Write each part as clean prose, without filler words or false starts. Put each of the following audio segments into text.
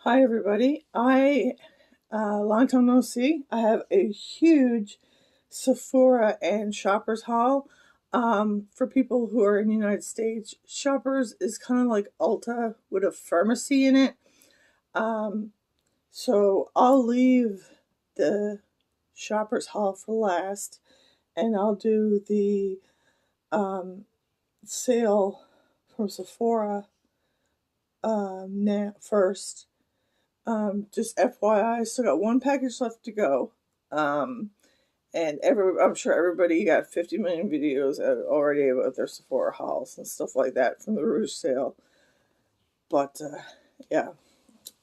Hi everybody. Long time no see. I have a huge Sephora and Shoppers haul. For people who are in the United States, Shoppers is kind of like Ulta with a pharmacy in it. So I'll leave the Shoppers haul for last, and I'll do the sale from Sephora first. Just FYI, I still got one package left to go. And I'm sure everybody got 50 million videos already about their Sephora hauls and stuff like that from the Rouge sale. But yeah,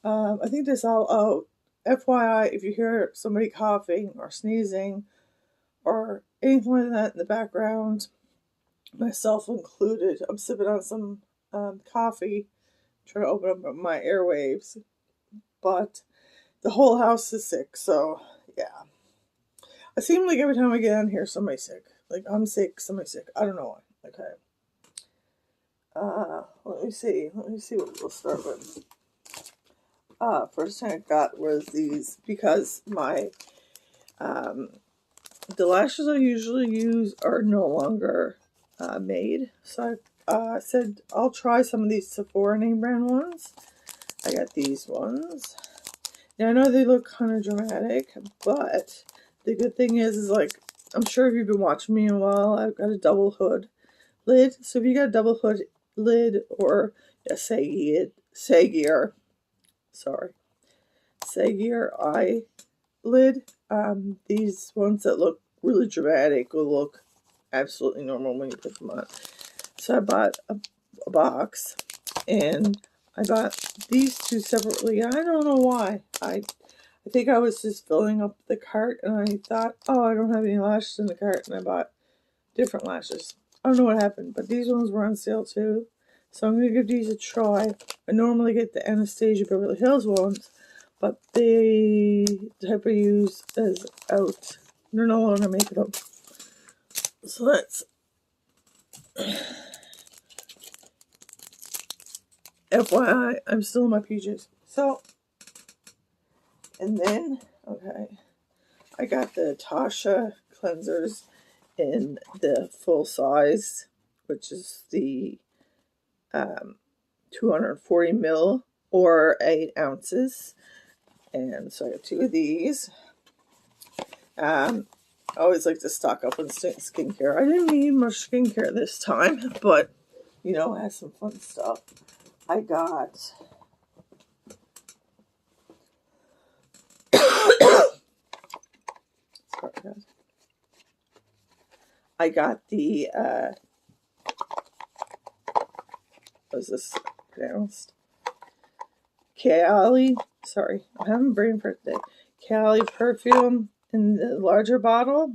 I think this all out. FYI, if you hear somebody coughing or sneezing or anything like that in the background, myself included, I'm sipping on some coffee, trying to open up my airwaves. But the whole house is sick, so yeah. I seem like every time I get on here, somebody's sick. Like, I'm sick, somebody's sick. I don't know why. Okay. Let me see. Let me see what we'll start with. First thing I got was these, because my, the lashes I usually use are no longer made. So I said I'll try some of these Sephora name brand ones. I got these ones. Now I know they look kind of dramatic, but the good thing is like, I'm sure if you've been watching me a while, I've got a double hood lid. So if you got a double hood lid or a Sagier eye lid, these ones that look really dramatic will look absolutely normal when you put them on. So I bought a box, and I bought these two separately. I don't know why. I think I was just filling up the cart, and I thought, oh, I don't have any lashes in the cart, and I bought different lashes. I don't know what happened, but these ones were on sale too. So I'm going to give these a try. I normally get the Anastasia Beverly Hills ones, but the type I use is out. They're no longer making them. So let's... FYI, I'm still in my PJs. So, and then, okay, I got the Tasha cleansers in the full size, which is the 240 ml or 8 ounces. And so I got 2 of these. I always like to stock up on skincare. I didn't need much skincare this time, but, you know, I had some fun stuff. I got... Sorry, guys. I got the, what is this pronounced? Cali, sorry, I'm having brain fart today. Cali perfume in the larger bottle.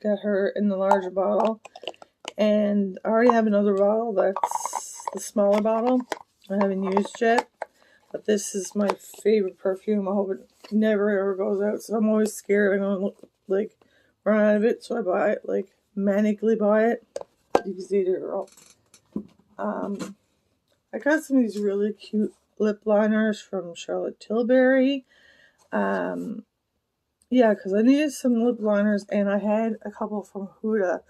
Got her in the larger bottle. And I already have another bottle that's the smaller bottle I haven't used yet. But this is my favorite perfume. I hope it never ever goes out. So I'm always scared I'm going to like run out of it. So I buy it, like manically buy it. You can see the girl. I got some of these really cute lip liners from Charlotte Tilbury. Yeah, because I needed some lip liners, and I had a couple from Huda,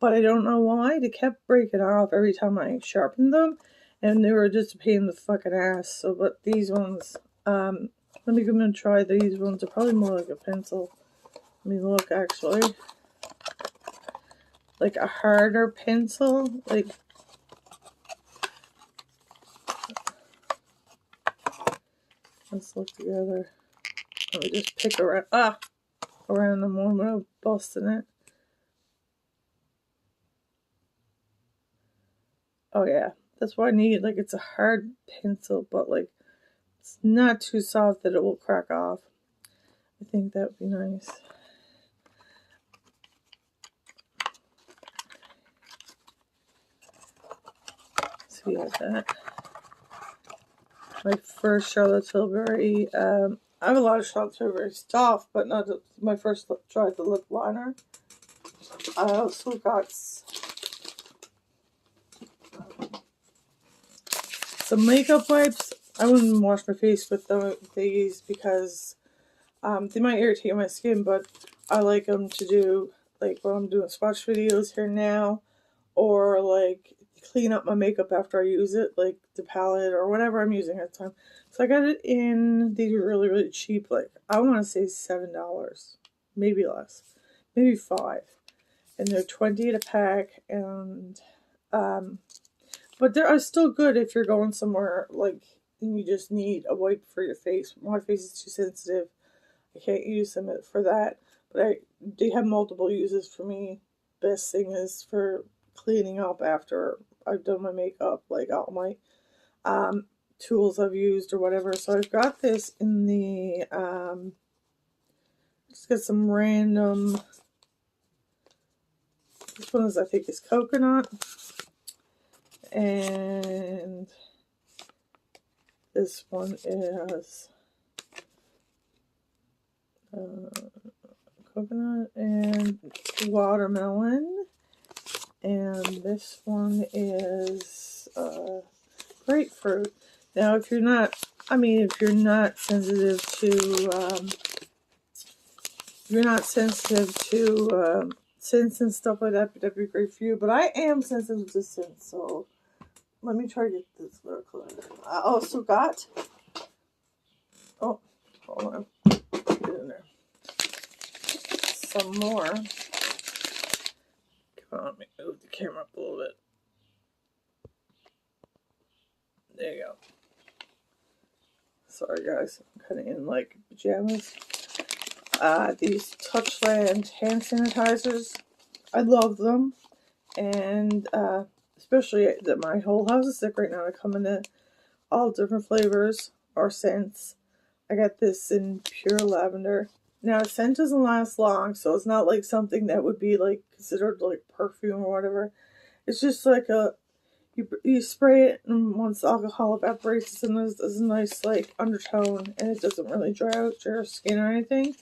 but I don't know why. They kept breaking off every time I sharpened them, and they were just a pain in the fucking ass. So, but these ones, let me give them a try. These ones are probably more like a pencil. Let me look, actually. Like a harder pencil, like... Let's look together. Let me just pick around them one without busting it. Oh yeah, that's what I need. Like, it's a hard pencil, but like it's not too soft that it will crack off. I think that would be nice. So we have that. My first Charlotte Tilbury. I have a lot of Charlotte Tilbury stuff, but not my first try at the lip liner. I also got some makeup wipes. I wouldn't wash my face with these because they might irritate my skin, but I like them to do, like, when I'm doing swatch videos here now, or, like, clean up my makeup after I use it, like the palette or whatever I'm using at the time. So I got it in, these are really, really cheap, like, I want to say $7, maybe less, maybe $5. And they're 20 at a pack, and, but they are still good if you're going somewhere, like, and you just need a wipe for your face. My face is too sensitive. I can't use them for that, but they have multiple uses for me. Best thing is for cleaning up after I've done my makeup, like all my tools I've used or whatever. So I've got this in the just got some random. This one is, I think, is coconut, and this one is coconut and watermelon, and this one is grapefruit. Now, if you're not, if you're not sensitive to scents and stuff like that, that'd be great for you. But I am sensitive to scents, so let me try to get this little color. I also got, oh, hold on, get in there. Some more. Come on, let me move the camera up a little bit. There you go. Sorry guys, I'm kind of in like pajamas. These Touchland hand sanitizers, I love them, and especially that my whole house is sick right now. I come in all different flavors or scents. I got this in pure lavender. Now, scent doesn't last long, so it's not like something that would be like considered like perfume or whatever. It's just like you spray it, and once the alcohol evaporates, and there's a nice like undertone, and it doesn't really dry out your skin or anything.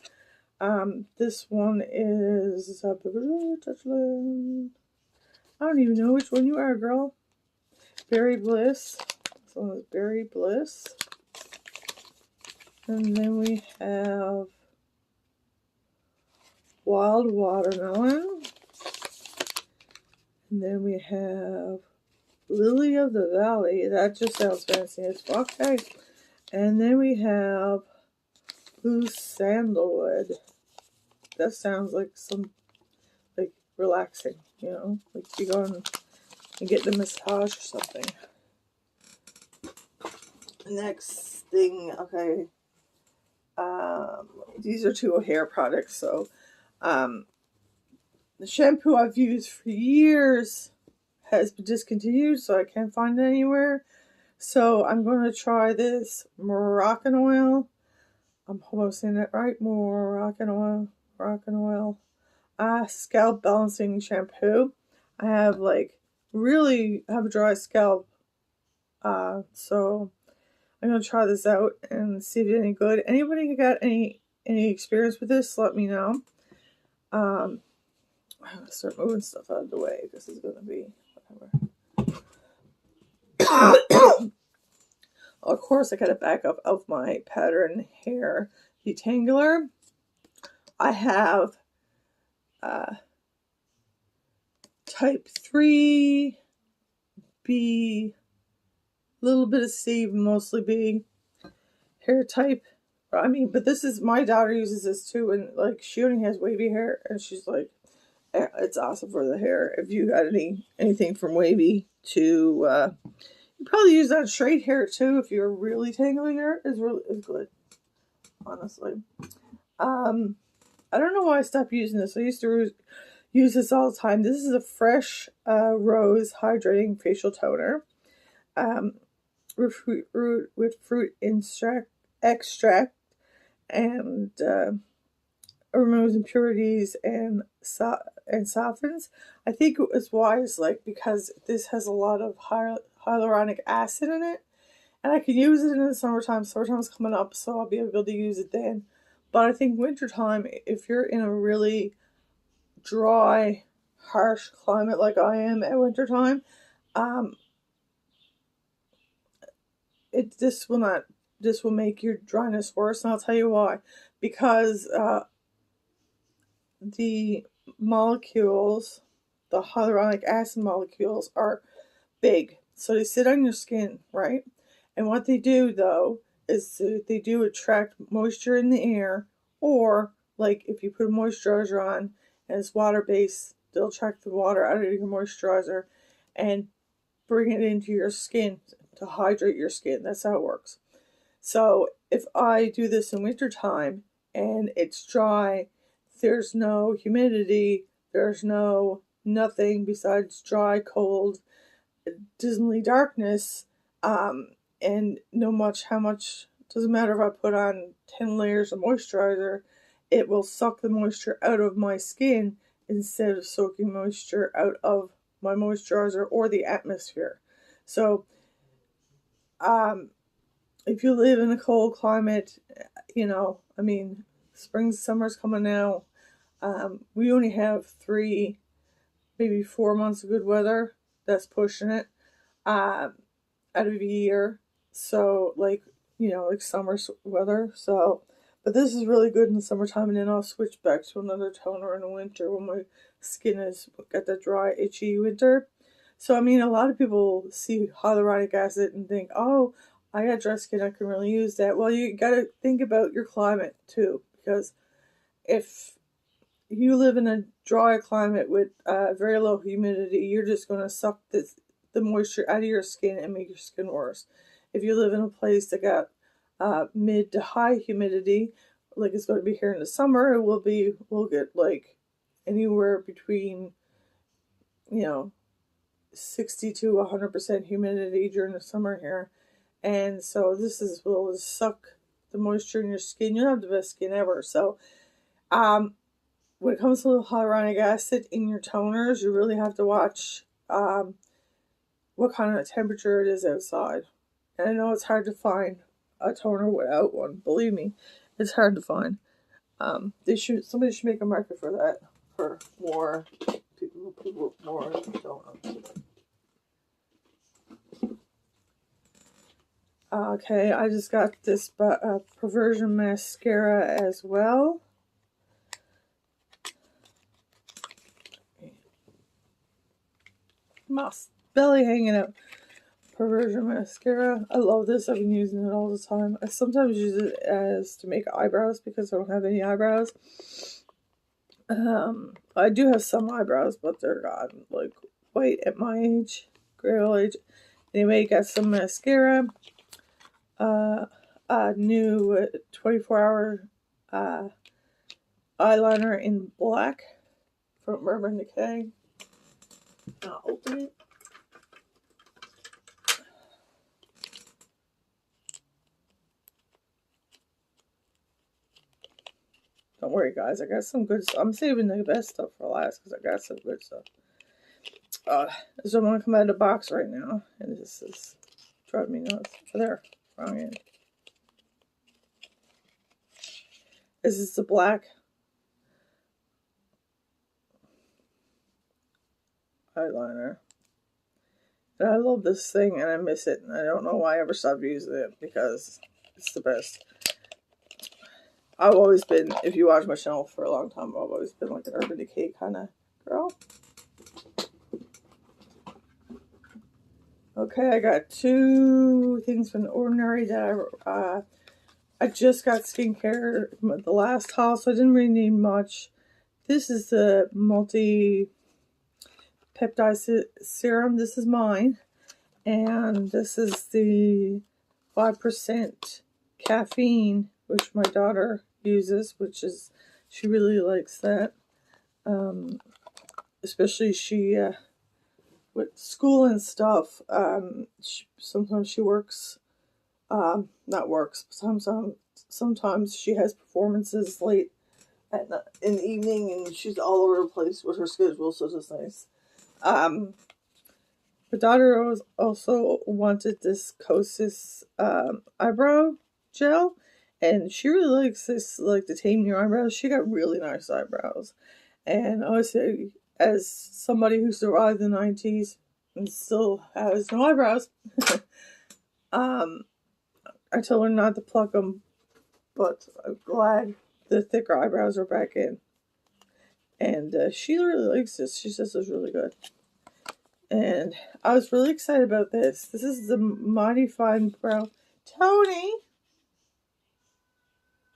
This one is Touchland. I don't even know which one you are, girl. Berry Bliss. This one is Berry Bliss. And then we have Wild Watermelon. And then we have Lily of the Valley. That just sounds fancy as fuck. Okay. And then we have Blue Sandalwood. That sounds like some, like, relaxing, you know? Like you going and getting a massage or something. Next thing, okay. These are two hair products, so the shampoo I've used for years has been discontinued, so I can't find it anywhere. So I'm going to try this Moroccan oil. I'm almost saying that right. Moroccan oil. Scalp balancing shampoo. I have really have a dry scalp, so I'm gonna try this out and see if it's any good. Anybody got any experience with this? Let me know. I'm gonna start moving stuff out of the way because it's gonna be whatever. Of course, I got a backup of my pattern hair detangler. I have type 3B, little bit of C, mostly B hair type. But this is, my daughter uses this too, and like she only has wavy hair, and she's like, it's awesome for the hair. If you got anything from wavy to, you probably use that straight hair too. If you're really tangly hair, is good, honestly. I don't know why I stopped using this. I used to use this all the time. This is a Fresh Rose Hydrating Facial Toner. With fruit extract and removes impurities and softens. I think it's wise, because this has a lot of hyaluronic acid in it, and I can use it in the summertime. Summertime's coming up, so I'll be able to use it then. But I think wintertime, if you're in a really dry, harsh climate like I am at wintertime, this will make your dryness worse, and I'll tell you why. Because the molecules, the hyaluronic acid molecules, are big. So they sit on your skin, right? And what they do, though, is they do attract moisture in the air, or like if you put a moisturizer on and it's water based, they'll attract the water out of your moisturizer and bring it into your skin to hydrate your skin. That's how it works. So if I do this in wintertime and it's dry, there's no humidity, there's no nothing besides dry, cold, dismally darkness, and no much how much, doesn't matter if I put on 10 layers of moisturizer, it will suck the moisture out of my skin instead of soaking moisture out of my moisturizer or the atmosphere. So if you live in a cold climate, I mean, spring, summer's coming now. We only have 3, maybe 4 months of good weather. That's pushing it out of a year. So, like summer weather. So, but this is really good in the summertime, and then I'll switch back to another toner in the winter when my skin has got that dry, itchy winter. So, I mean, a lot of people see hyaluronic acid and think, oh, I got dry skin, I can really use that. Well, you got to think about your climate too, because if you live in a dry climate with very low humidity, you're just going to suck the moisture out of your skin and make your skin worse. If you live in a place that got mid to high humidity, like it's going to be here in the summer, we'll get like anywhere between 60 to 100% humidity during the summer here. And so this will suck the moisture in your skin. You'll have the best skin ever. So when it comes to hyaluronic acid in your toners, you really have to watch what kind of temperature it is outside. And I know it's hard to find a toner without one. Believe me, it's hard to find. Somebody should make a market for that, for more people more toners. Okay, I just got this Perversion mascara as well. My belly hanging out. Perversion mascara. I love this. I've been using it all the time. I sometimes use it as to make eyebrows because I don't have any eyebrows. I do have some eyebrows, but they're gone, like, white at my age, gray old age. Anyway, got some mascara. A new 24-hour eyeliner in black from Urban Decay. I'll open it. Don't worry, guys. I got some good stuff. I'm saving the best stuff for last because I got some good stuff. So I'm going to come out of the box right now. And this is driving me nuts. There. Wrong end. This is the black eyeliner. And I love this thing and I miss it. And I don't know why I ever stopped using it because it's the best. I've always been, if you watch my channel for a long time, I've always been like an Urban Decay kind of girl. Okay, I got 2 things from The Ordinary that I just got skincare the last haul, so I didn't really need much. This is the multi-peptide serum. This is mine. And this is the 5% caffeine, which my daughter uses, she really likes that. Especially with school and stuff, sometimes she works, not works, sometimes she has performances late in the evening, and she's all over the place with her schedule, so it's nice. My daughter also wanted this Kosas eyebrow gel, and she really likes this, like, to tame your eyebrows. She got really nice eyebrows, and I would say, as somebody who survived the 90s and still has no eyebrows, I told her not to pluck them, but I'm glad the thicker eyebrows are back in. And she really likes this. She says it's really good. And I was really excited about this. This is the Mighty Fine Brow. Tony!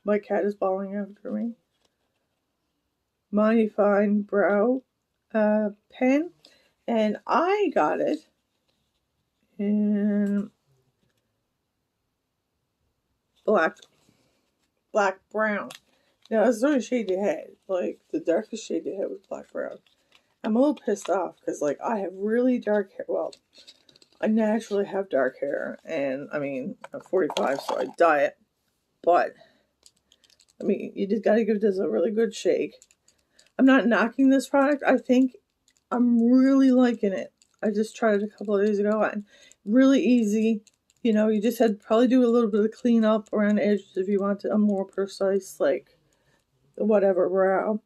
My cat is bawling after me. Mighty Fine Brow pen. And I got it in black brown. Now it's the only shade you had. Like the darkest shade you had was black brown. I'm a little pissed off because like I have really dark hair. Well, I naturally have dark hair, and I mean I'm 45, so I dye it. But I mean, you just got to give this a really good shake. I'm not knocking this product. I think I'm really liking it. I just tried it a couple of days ago, and really easy. You know, you just had to probably do a little bit of cleanup around the edges if you want a more precise, like, whatever brow.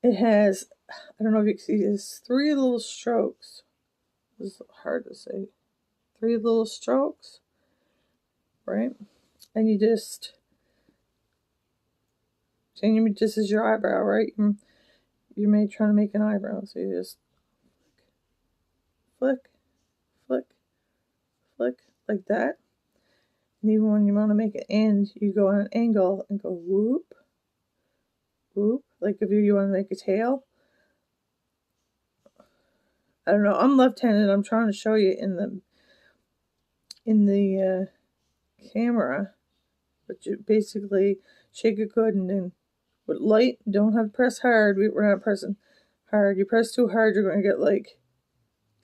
It has, I don't know if you can see this, 3 little strokes. This is hard to say. 3 little strokes, right? And you just, and this is your eyebrow, right? You're trying to make an eyebrow, so you just flick, flick, flick, like that. And even when you want to make an end, you go on an angle and go whoop, whoop. Like if you want to make a tail. I don't know. I'm left-handed. I'm trying to show you in the camera, but you basically shake it good and then with light. Don't have to press hard. We're not pressing hard. You press too hard, you're going to get like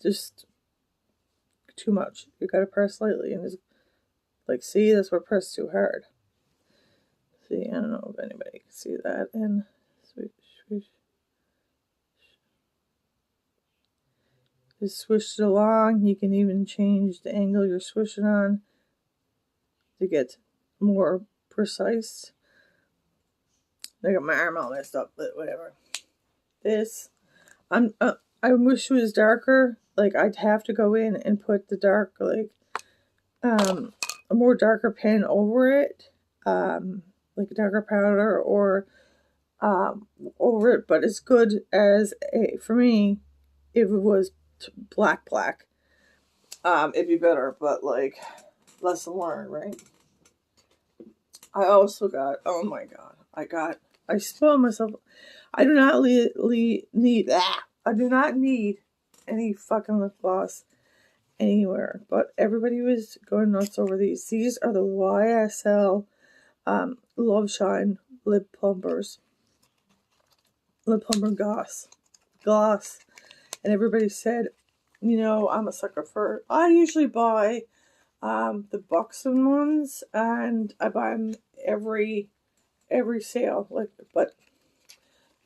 just too much. You got to press lightly and just like see. That's what press too hard. See, I don't know if anybody can see that. And swish, swish. Just swish it along. You can even change the angle you're swishing on to get more precise. I got my arm all messed up, but whatever. This, I wish it was darker. Like I'd have to go in and put the dark, like a more darker pen over it, like a darker powder or over it. But it's good as for me, if it was black, it'd be better. But like, lesson learned, right? I also got, oh my god, I spoiled myself. I do not need that. I do not need any fucking lip gloss anywhere. But everybody was going nuts over these. These are the YSL Love Shine Lip Plumpers. Lip Plumper Gloss. And everybody said, you know, I'm a sucker for, I usually buy the Buxom ones, and I buy them every sale. Like, but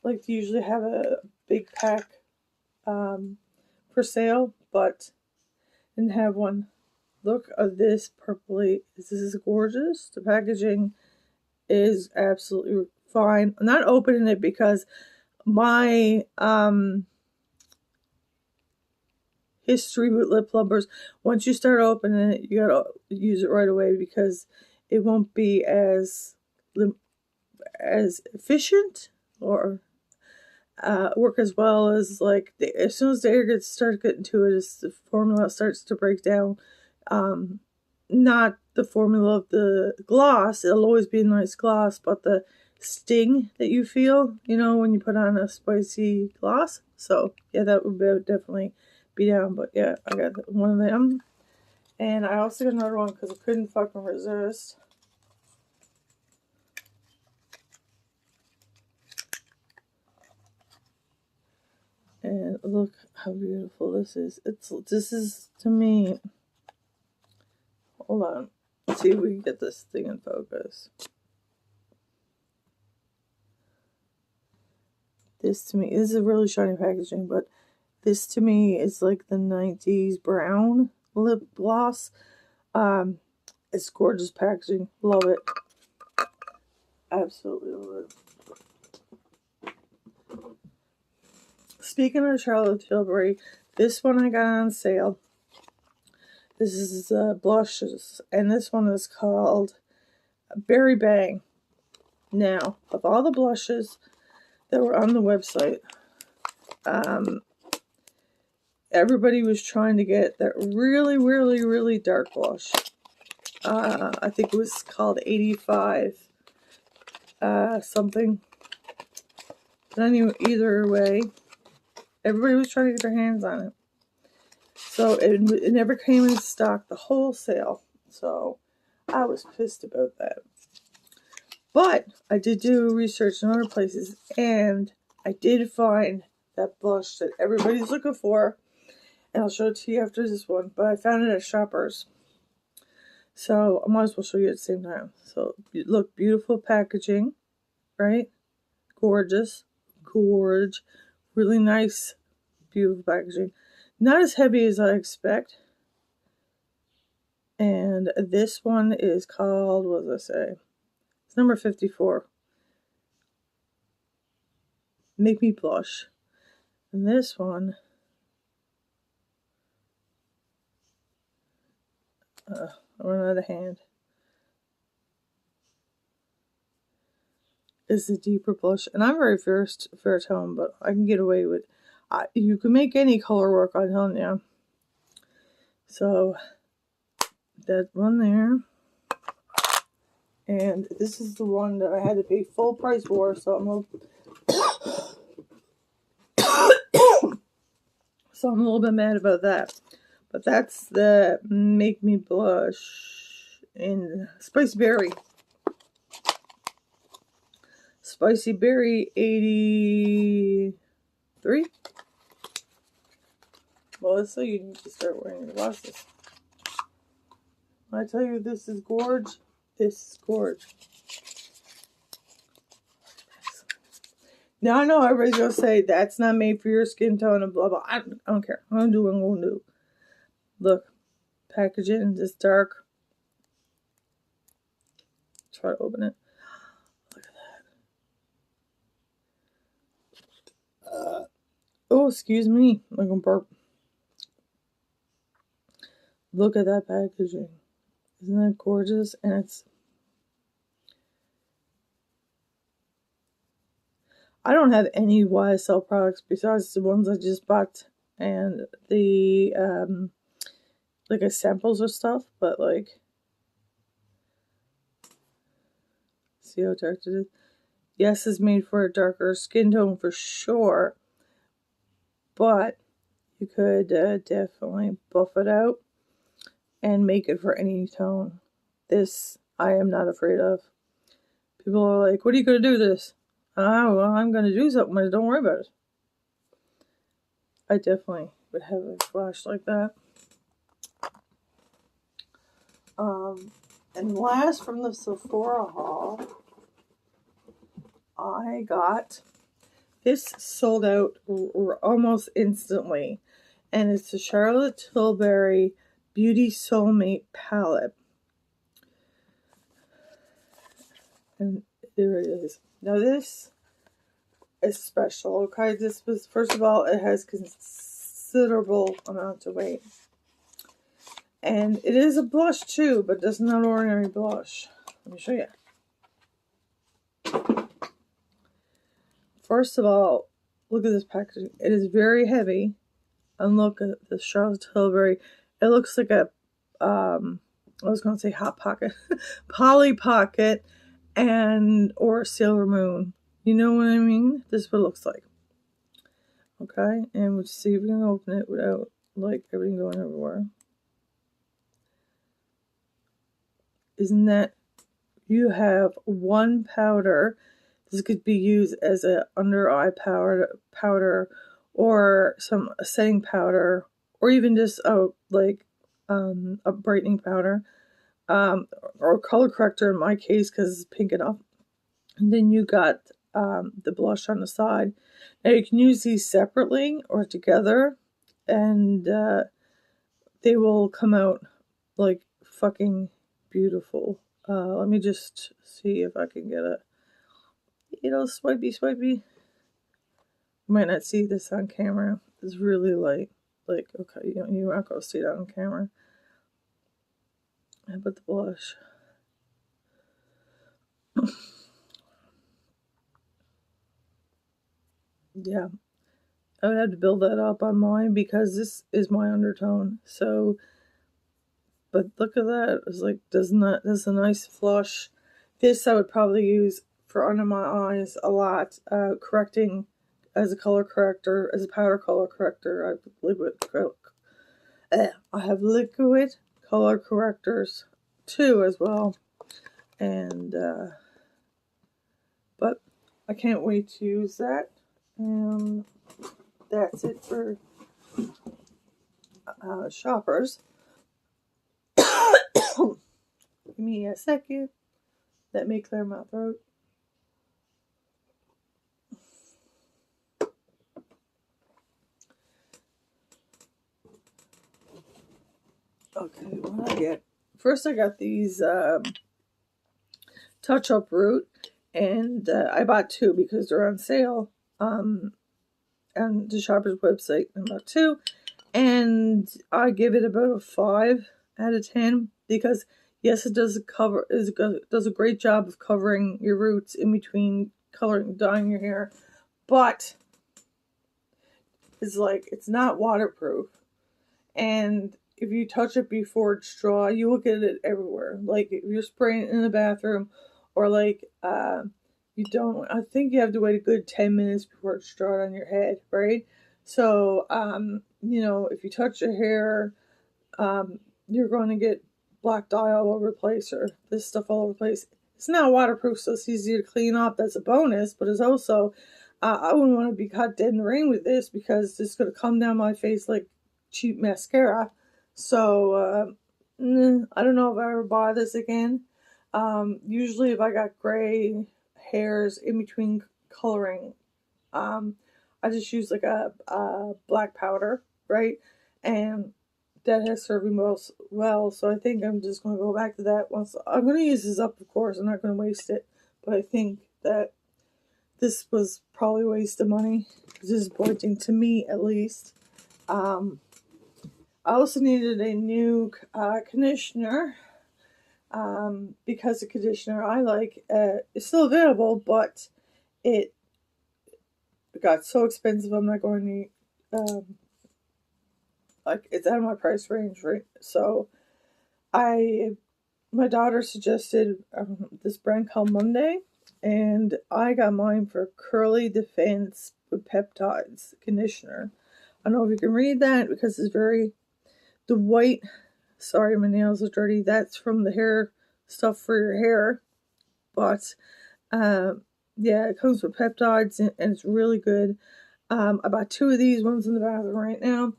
like to usually have a big pack for sale, but didn't have one. Look at this purpley. This is gorgeous. The packaging is absolutely fine. I'm not opening it because my history with lip plumpers, once you start opening it, you gotta use it right away because it won't be as efficient or work as well as like as soon as the air starts getting to it, the formula starts to break down. Not the formula of the gloss, it'll always be a nice gloss, but the sting that you feel, you know, when you put on a spicy gloss. So yeah, that would definitely be down. But yeah, I got one of them, and I also got another one because I couldn't fucking resist. And look how beautiful this is. This is to me. Hold on. Let's see if we can get this thing in focus. This to me, this is a really shiny packaging, but this to me is like the 90s brown lip gloss. It's gorgeous packaging. Love it. Absolutely love it. Speaking of Charlotte Tilbury, this one I got on sale. This is blushes, and this one is called Berry Bang. Now, of all the blushes that were on the website, everybody was trying to get that really, really, really dark blush. I think it was called 85 something. But anyway, either way, everybody was trying to get their hands on it. So it never came in stock, the wholesale. So I was pissed about that. But I did do research in other places, and I did find that blush that everybody's looking for. And I'll show it to you after this one. But I found it at Shoppers. So I might as well show you at the same time. So look, beautiful packaging, right? Gorgeous. Gorge. Really nice, beautiful packaging. Not as heavy as I expect. And this one is called, what does it say? It's number 54. Make Me Blush. And this one, I run out of hand, is the deeper blush. And I'm very fair tone, but I can get away with, you can make any color work, I'm telling you. So, that one there. And this is the one that I had to pay full price for, so I'm a little bit mad about that. But that's the Make Me Blush in Spicy Berry. Spicy Berry 83. Melissa, you need to start wearing your glasses. When I tell you this is gorge, this is gorge. Now I know everybody's gonna say that's not made for your skin tone and blah blah. I don't care. I'm gonna do what I'm gonna do. Look, packaging this dark. Try to open it. Look at that. Oh, excuse me. I'm gonna burp. Look at that packaging. Isn't that gorgeous? And it's, I don't have any YSL products besides the ones I just bought and the like samples or stuff, but like, see how dark it is? Yes, it's made for a darker skin tone for sure, but you could definitely buff it out and make it for any tone. This I am not afraid of. People are like, what are you going to do with this? Oh, well, I'm going to do something with it. Don't worry about it. I definitely would have a flash like that. And last from the Sephora haul, I got, this sold out almost instantly. And it's the Charlotte Tilbury Beauty Soulmate palette. And there it is. Now this is special, okay? This was, first of all, it has considerable amount of weight. And it is a blush too, but it's not an ordinary blush. Let me show you. First of all, look at this packaging. It is very heavy. And look at the Charlotte Tilbury. It looks like a, I was going to say Hot Pocket. Polly Pocket and, or Sailor Moon. You know what I mean? This is what it looks like. Okay, and we'll see if we can open it without, like, everything going everywhere. Isn't that, you have one powder. This could be used as a under eye powder or some setting powder, or even just a brightening powder, or color corrector in my case because it's pink enough. And then you got the blush on the side. Now you can use these separately or together, and they will come out like fucking beautiful. Let me just see if I can get a, swipey. You might not see this on camera. It's really light. Like, okay, you're not going to see that on camera. How about the blush? Yeah, I would have to build that up on mine because this is my undertone. So, but look at that. It's like, doesn't that's a nice flush. This I would probably use for under my eyes a lot, correcting as a color corrector, as a powder color corrector. I have liquid color correctors too as well, and but I can't wait to use that. And that's it for shoppers. Give me a second. Let me clear my throat. Okay, what did I get? First, I got these Touch Up Root, and I bought two because they're on sale on the Shoppers website. I bought two, and I give it about a 5 out of 10 because yes, it does does a great job of covering your roots in between coloring dyeing your hair, but it's not waterproof, and if you touch it before it's dry, you will get it everywhere. Like if you're spraying it in the bathroom, or like you don't. I think you have to wait a good 10 minutes before it's dry on your head, right? So if you touch your hair, you're going to get black dye all over the place or this stuff all over the place. It's not waterproof, so it's easy to clean up. That's a bonus, but it's also I wouldn't want to be caught dead in the rain with this because it's going to come down my face like cheap mascara. So I don't know if I ever buy this again. Usually, if I got gray hairs in between coloring, I just use like a black powder, right? And that has served me well. So I think I'm just going to go back to that once. I'm going to use this up, of course. I'm not going to waste it. But I think that this was probably a waste of money. Disappointing to me, at least. I also needed a new conditioner because the conditioner I like is still available, but it got so expensive. I'm not going to like it's out of my price range, right? So my daughter suggested this brand called Monday, and I got mine for Curly Defense with Peptides conditioner. I don't know if you can read that because it's the white. Sorry, my nails are dirty. That's from the hair stuff for your hair, but yeah, it comes with peptides and it's really good. I bought two of these ones in the bathroom right now.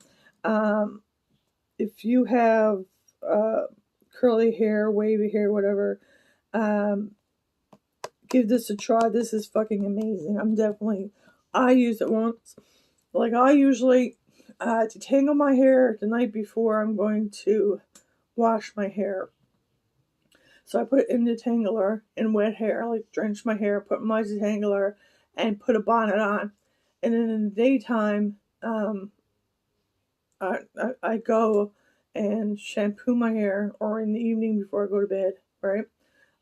If you have curly hair, wavy hair, whatever, give this a try. This is fucking amazing. I used it once. Like I usually detangle my hair the night before I'm going to wash my hair. So I put it in the detangler in wet hair, like drench my hair, put my detangler, and put a bonnet on. And then in the daytime, I go and shampoo my hair, or in the evening before I go to bed, right?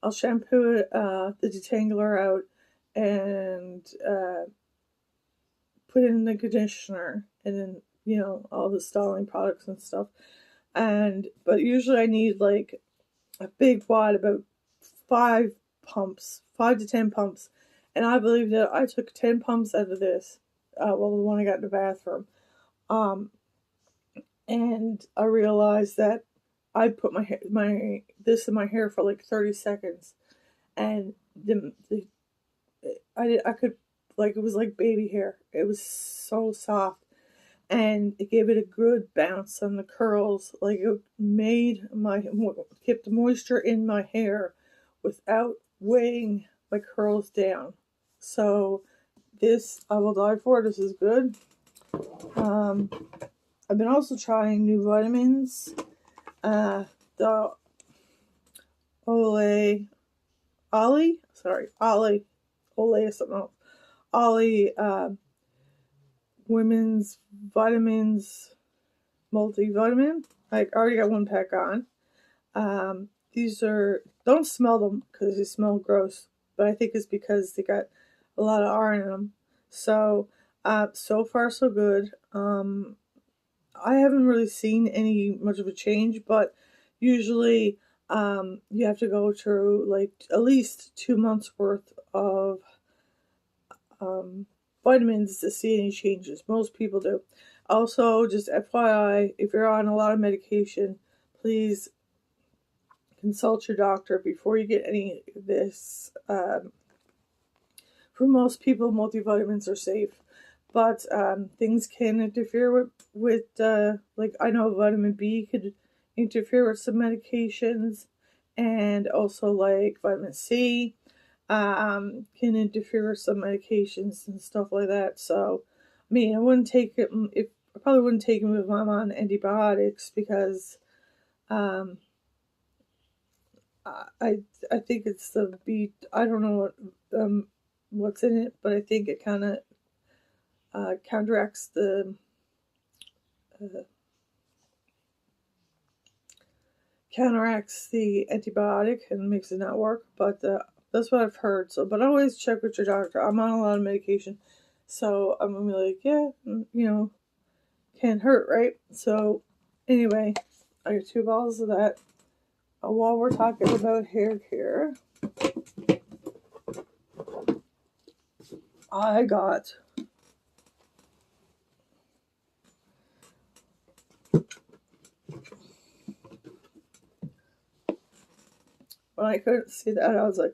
I'll shampoo the detangler out and put it in the conditioner, and then all the styling products and stuff. But usually I need like a big wad, about 5 to 10 pumps, and I believe that I took 10 pumps out of this. The one I got in the bathroom. And I realized that I put this in my hair for like 30 seconds, and I could, like, it was like baby hair. It was so soft, and it gave it a good bounce on the curls. Like it kept the moisture in my hair without weighing my curls down. So this I will die for. This is good. I've been also trying new vitamins. The Olay, Ollie is something else. Ollie, women's vitamins multivitamin. I already got one pack on. These are, don't smell them because they smell gross, but I think it's because they got a lot of iron in them. So, so far so good. I haven't really seen any much of a change, but usually you have to go through like at least 2 months worth of vitamins to see any changes. Most people do. Also, just FYI, if you're on a lot of medication, please consult your doctor before you get any of this. For most people, multivitamins are safe, but things can interfere with like I know vitamin B could interfere with some medications, and also like vitamin C can interfere with some medications and stuff like that. So, I mean, I wouldn't take it if I probably wouldn't take them if I'm on antibiotics because um, I I think it's the B. I don't know what's in it, but I think it kind of counteracts uh, the antibiotic and makes it not work. But that's what I've heard. So, but always check with your doctor. I'm on a lot of medication, so I'm gonna be like, yeah, can't hurt, right? So, anyway, I got 2 bottles of that. While we're talking about hair care, I got when I couldn't see that, I was like,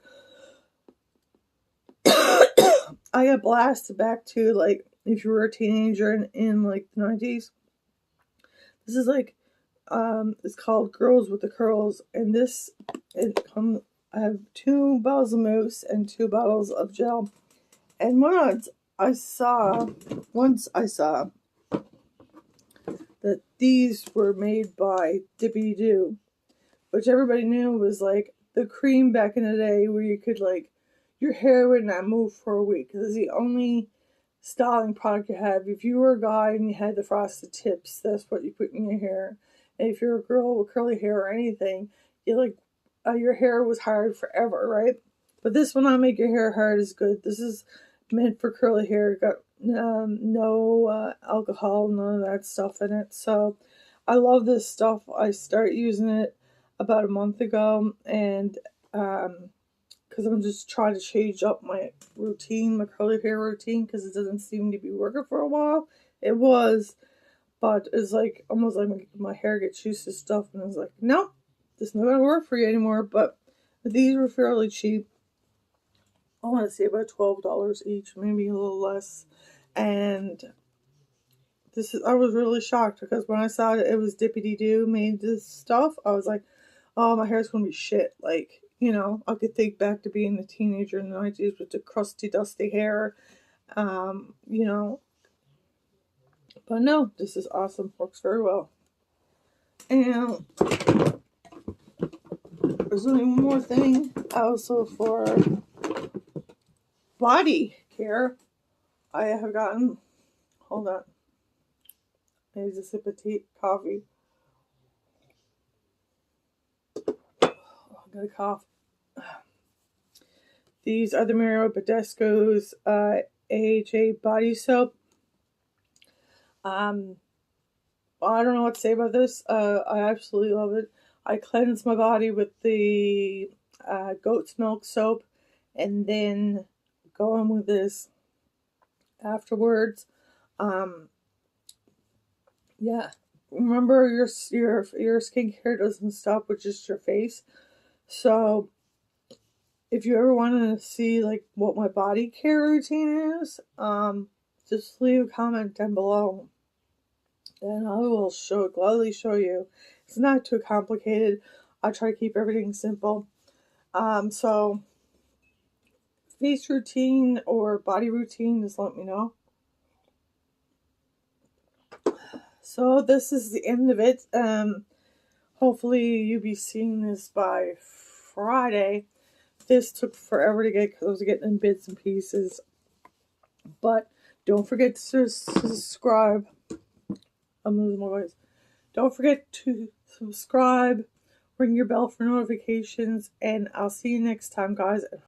I got blasted back to like if you were a teenager in like the 90s. This is like it's called Girls with the Curls, and I have 2 bottles of mousse and 2 bottles of gel. And once I saw that these were made by Dippy Doo, which everybody knew was like the cream back in the day where you could like your hair would not move for a week. This is the only styling product you have. If you were a guy and you had the frosted tips, that's what you put in your hair. And if you're a girl with curly hair or anything, your hair was hard forever, right? But this will not make your hair hard as good. This is meant for curly hair. Got no alcohol, none of that stuff in it. So I love this stuff. I started using it about a month ago, and because I'm just trying to change up my routine, my curly hair routine, because it doesn't seem to be working for a while. It was, but it's like almost like my hair gets used to stuff, and I was like, nope, this is not gonna work for you anymore. But these were fairly cheap. I want to say about $12 each, maybe a little less. And I was really shocked because when I saw it was Dippity Doo made this stuff, I was like, oh, my hair's gonna be shit. Like, I could think back to being a teenager in the 90s with the crusty, dusty hair, you know. But no, this is awesome. Works very well. And there's only one more thing. Also for body care, I have gotten. Hold on. I need a sip of tea, coffee. I got a cough. These are the Mario Badescu's AHA body soap. I don't know what to say about this. I absolutely love it. I cleanse my body with the goat's milk soap, and then go on with this afterwards. Yeah. Remember, your skincare doesn't stop with just your face. So if you ever want to see like what my body care routine is, just leave a comment down below, and I will gladly show you. It's not too complicated. I try to keep everything simple. So face routine or body routine, just let me know. So this is the end of it. Hopefully you'll be seeing this by Friday. This took forever to get because I was getting in bits and pieces. But don't forget to subscribe. I'm losing my voice. Don't forget to subscribe, ring your bell for notifications, and I'll see you next time, guys. And